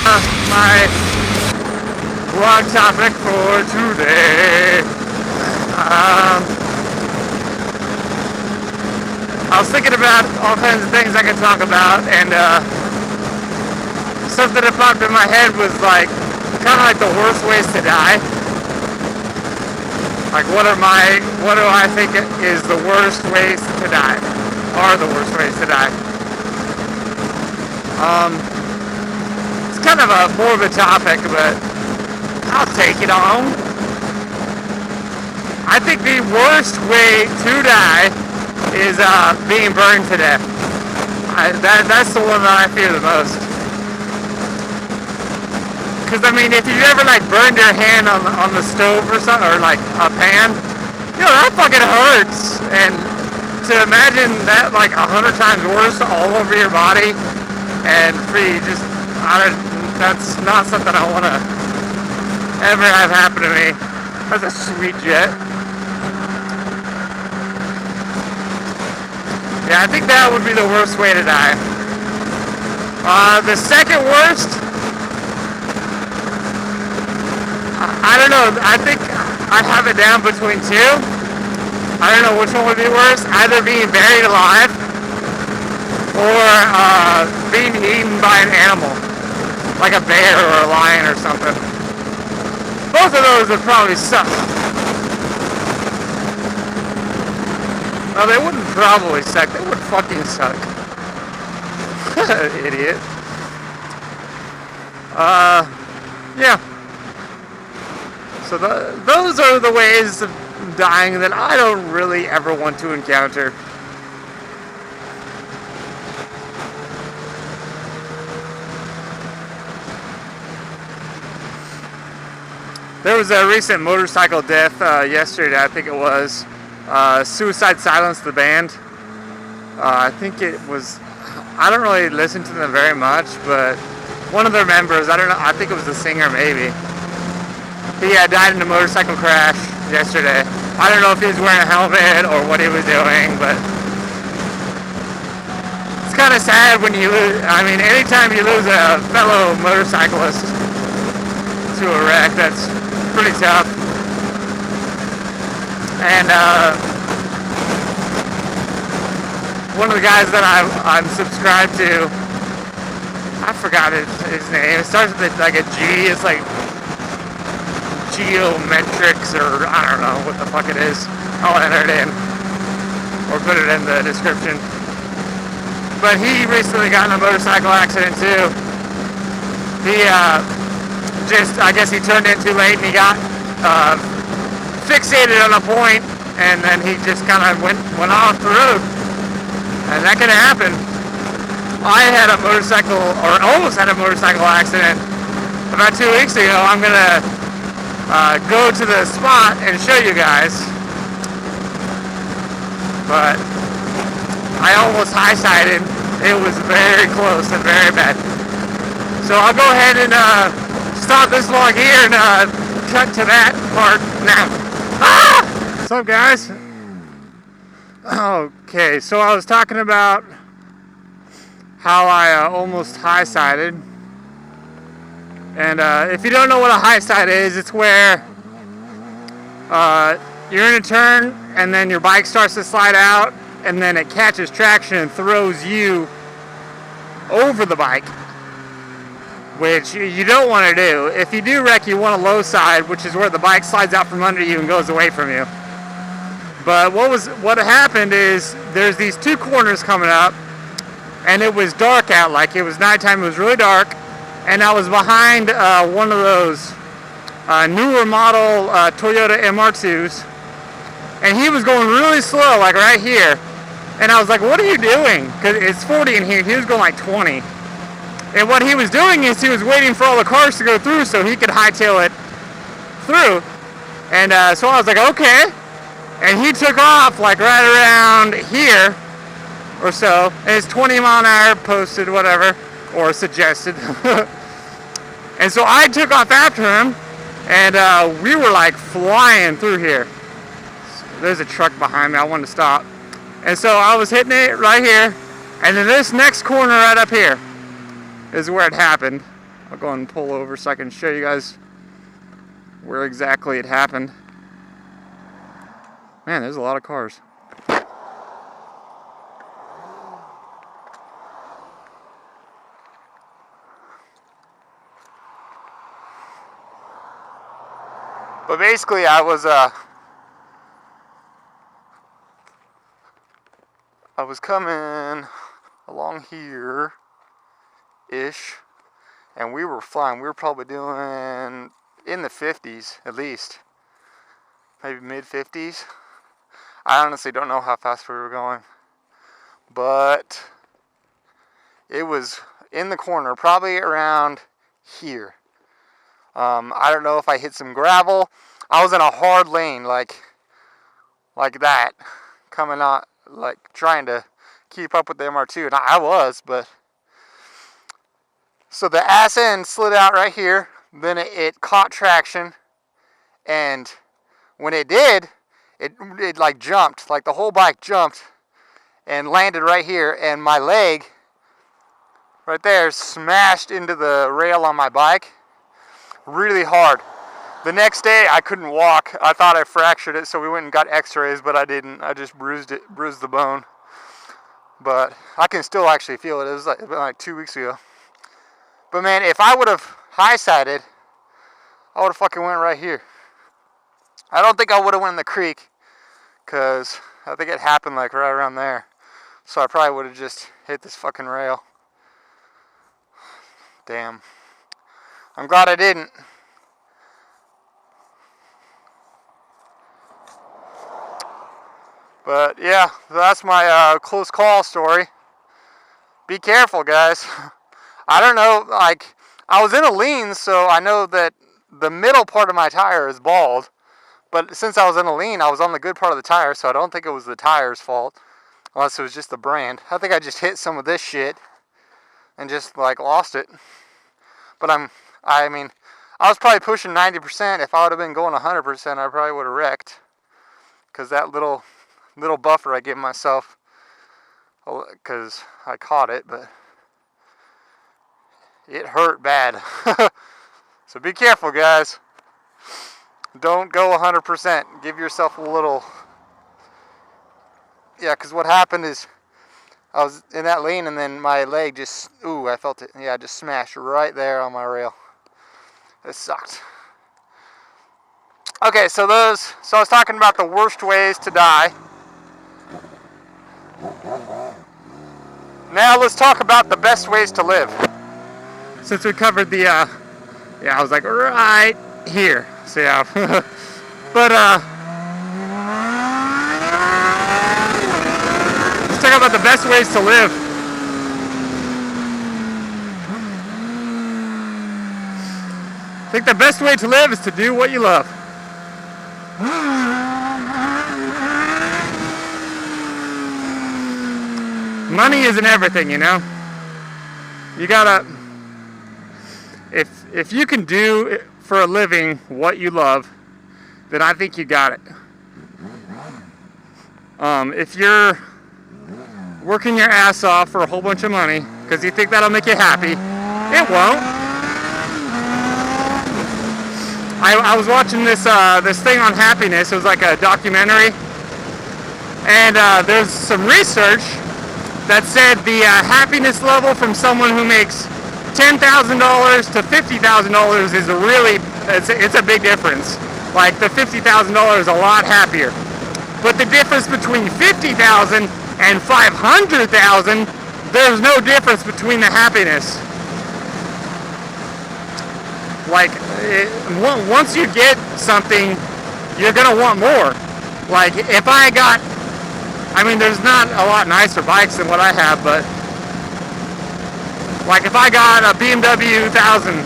My blog topic for today. I was thinking about all kinds of things I could talk about, and something that popped in my head was like, kind of like the worst ways to die. Like, what do I think is the worst ways to die? Are the worst ways to die? It's kind of a more of a topic, but I'll take it on. I think the worst way to die is being burned to death. That's the one that I fear the most. Because I mean, if you ever like burned your hand on the stove or something, or like a pan, you know, that fucking hurts. And to imagine that like 100 times worse all over your body, and that's not something I want to ever have happen to me. That's a sweet jet. Yeah, I think that would be the worst way to die. The second worst, I don't know. I think I have it down between two. I don't know which one would be worse. Either being buried alive or being eaten by an animal, like a bear or a lion or something. Both of those would probably suck. No, they wouldn't probably suck. They would fucking suck. Idiot. Yeah. So those are the ways of dying that I don't really ever want to encounter. There was a recent motorcycle death yesterday, I think it was. Suicide Silence, the band. I think it was, I don't really listen to them very much, but one of their members, I don't know, I think it was the singer maybe. He died in a motorcycle crash yesterday. I don't know if he was wearing a helmet or what he was doing, but it's kind of sad when you lose, I mean, anytime you lose a fellow motorcyclist to a wreck, that's pretty tough. And one of the guys that I'm subscribed to, I forgot his name. It starts with like a G. It's like Geometrics, or I don't know what the fuck it is. I'll enter it in or put it in the description. But he recently got in a motorcycle accident too. He I guess he turned in too late and he got fixated on a point, and then he just kind of went off the road, and that can happen. I had a motorcycle, or almost had a motorcycle accident about 2 weeks ago. I'm gonna go to the spot and show you guys, but I almost high-sided. It was very close and very bad. So I'll go ahead and stop this vlog here and cut to that part now. Ah! What's up, guys? Okay, so I was talking about how I almost high-sided. And if you don't know what a high-side is, it's where you're in a turn and then your bike starts to slide out and then it catches traction and throws you over the bike, which you don't want to do. If you do wreck, you want a low side, which is where the bike slides out from under you and goes away from you. But what happened is there's these two corners coming up, and it was dark out, like it was nighttime, it was really dark, and I was behind one of those newer model Toyota MR2s, and he was going really slow, like right here, and I was like, what are you doing? Because it's 40 in here, he was going like 20. And what he was doing is he was waiting for all the cars to go through so he could hightail it through. And so I was like, okay. And he took off like right around here or so. And it's 20 mile an hour posted, whatever, or suggested. And so I took off after him, and we were like flying through here. So there's a truck behind me. I wanted to stop. And so I was hitting it right here. And then this next corner right up here is where it happened. I'll go and pull over so I can show you guys where exactly it happened. Man, there's a lot of cars. But basically, I was coming along here-ish, and we were flying. We were probably doing in the 50s at least, maybe mid 50s. I honestly don't know how fast we were going, but it was in the corner, probably around here. I don't know if I hit some gravel. I was in a hard lane, like that, coming out, like trying to keep up with the MR2, and I was, but so the ass end slid out right here. Then it caught traction, and when it did, it like jumped, like the whole bike jumped and landed right here, and my leg right there smashed into the rail on my bike really hard. The next day I couldn't walk. I thought I fractured it, so we went and got x-rays, but I didn't. I just bruised the bone. But I can still actually feel it. It was like 2 weeks ago. But man, if I would have high-sided, I would have fucking went right here. I don't think I would have went in the creek, because I think it happened like right around there. So I probably would have just hit this fucking rail. Damn. I'm glad I didn't. But yeah, that's my close call story. Be careful, guys. I don't know, like, I was in a lean, so I know that the middle part of my tire is bald. But since I was in a lean, I was on the good part of the tire, so I don't think it was the tire's fault. Unless it was just the brand. I think I just hit some of this shit and just, like, lost it. But I mean, I was probably pushing 90%. If I would have been going 100%, I probably would have wrecked. Because that little buffer I gave myself, because I caught it, but it hurt bad. So be careful, guys. Don't go 100%. Give yourself a little. Yeah, because what happened is I was in that lane, and then my leg just, I felt it. Yeah, just smashed right there on my rail. It sucked. Okay, so I was talking about the worst ways to die. Now let's talk about the best ways to live. Since we covered the, I was like, right here. So yeah, but let's talk about the best ways to live. I think the best way to live is to do what you love. Money isn't everything, you know. You gotta, if you can do for a living what you love, then I think you got it. If you're working your ass off for a whole bunch of money because you think that'll make you happy, it won't. I was watching this thing on happiness. It was like a documentary, and there's some research that said the happiness level from someone who makes $10,000 to $50,000 is it's a big difference. Like the $50,000 is a lot happier, but the difference between $50,000 and $500,000, there's no difference between the happiness. Like once you get something, you're gonna want more. Like if I got, I mean, there's not a lot nicer bikes than what I have, but like if I got a BMW 1000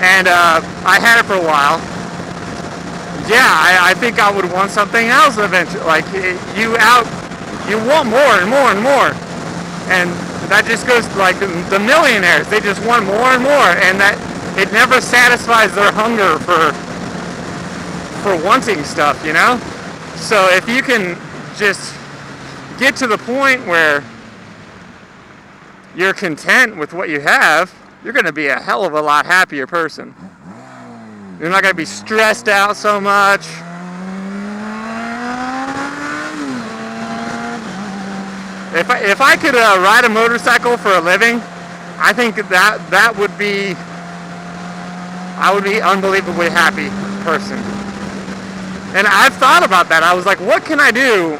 and I had it for a while, yeah, I think I would want something else eventually. Like you want more and more and more, and that just goes to like the millionaires. They just want more and more, and that it never satisfies their hunger for wanting stuff, you know. So if you can just get to the point where you're content with what you have, you're going to be a hell of a lot happier person. You're not going to be stressed out so much. If I could ride a motorcycle for a living, I think that would be, I would be unbelievably happy person. And I've thought about that. I was like, what can I do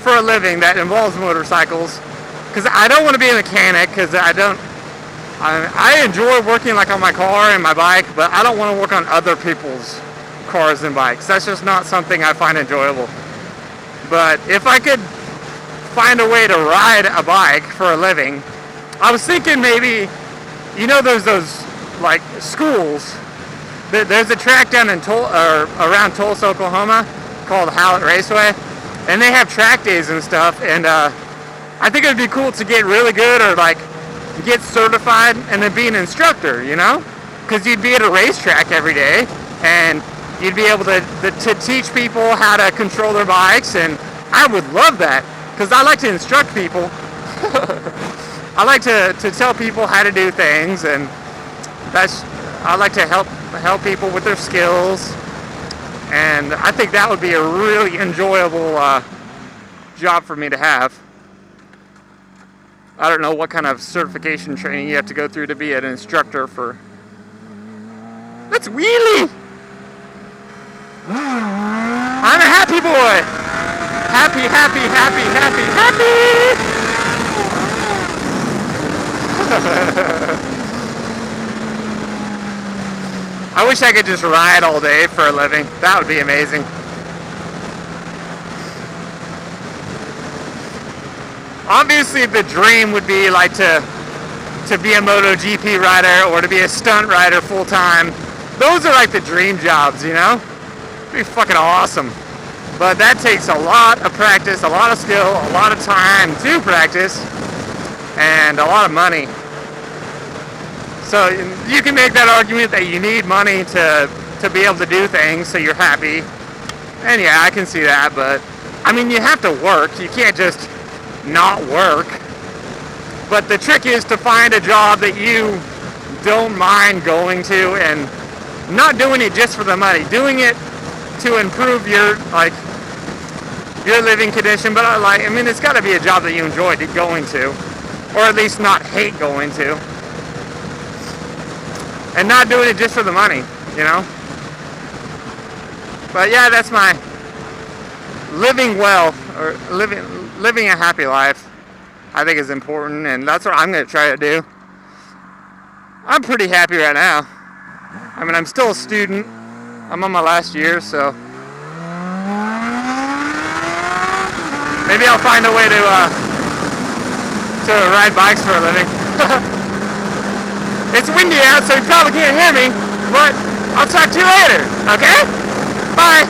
for a living that involves motorcycles? Because I don't want to be a mechanic, because I enjoy working like on my car and my bike, but I don't want to work on other people's cars and bikes. That's just not something I find enjoyable. But if I could find a way to ride a bike for a living, I was thinking maybe, you know, there's those like schools. There's a track down in around Tulsa, Oklahoma, called Howlett Raceway, and they have track days and stuff. And I think it'd be cool to get really good, or like get certified and then be an instructor, you know, because you'd be at a racetrack every day and you'd be able to teach people how to control their bikes. And I would love that, because I like to instruct people. I like to tell people how to do things, and I like to help people with their skills, and I think that would be a really enjoyable job for me to have. I don't know what kind of certification training you have to go through to be an instructor for. Let's wheelie! I'm a happy boy! Happy, happy, happy, happy, happy! I wish I could just ride all day for a living. That would be amazing. Obviously, the dream would be like to be a MotoGP rider or to be a stunt rider full time. Those are like the dream jobs, you know? It'd be fucking awesome. But that takes a lot of practice, a lot of skill, a lot of time to practice, and a lot of money. So you can make that argument that you need money to be able to do things so you're happy. And yeah, I can see that, but I mean, you have to work. You can't just not work. But the trick is to find a job that you don't mind going to, and not doing it just for the money, doing it to improve your living condition. But I mean, it's got to be a job that you enjoy going to, or at least not hate going to, and not doing it just for the money, you know. But yeah, that's my living well, or living a happy life, I think is important, and that's what I'm going to try to do. I'm pretty happy right now. I mean, I'm still a student. I'm on my last year, so maybe I'll find a way to ride bikes for a living. It's windy out, so you probably can't hear me, but I'll talk to you later, okay? Bye!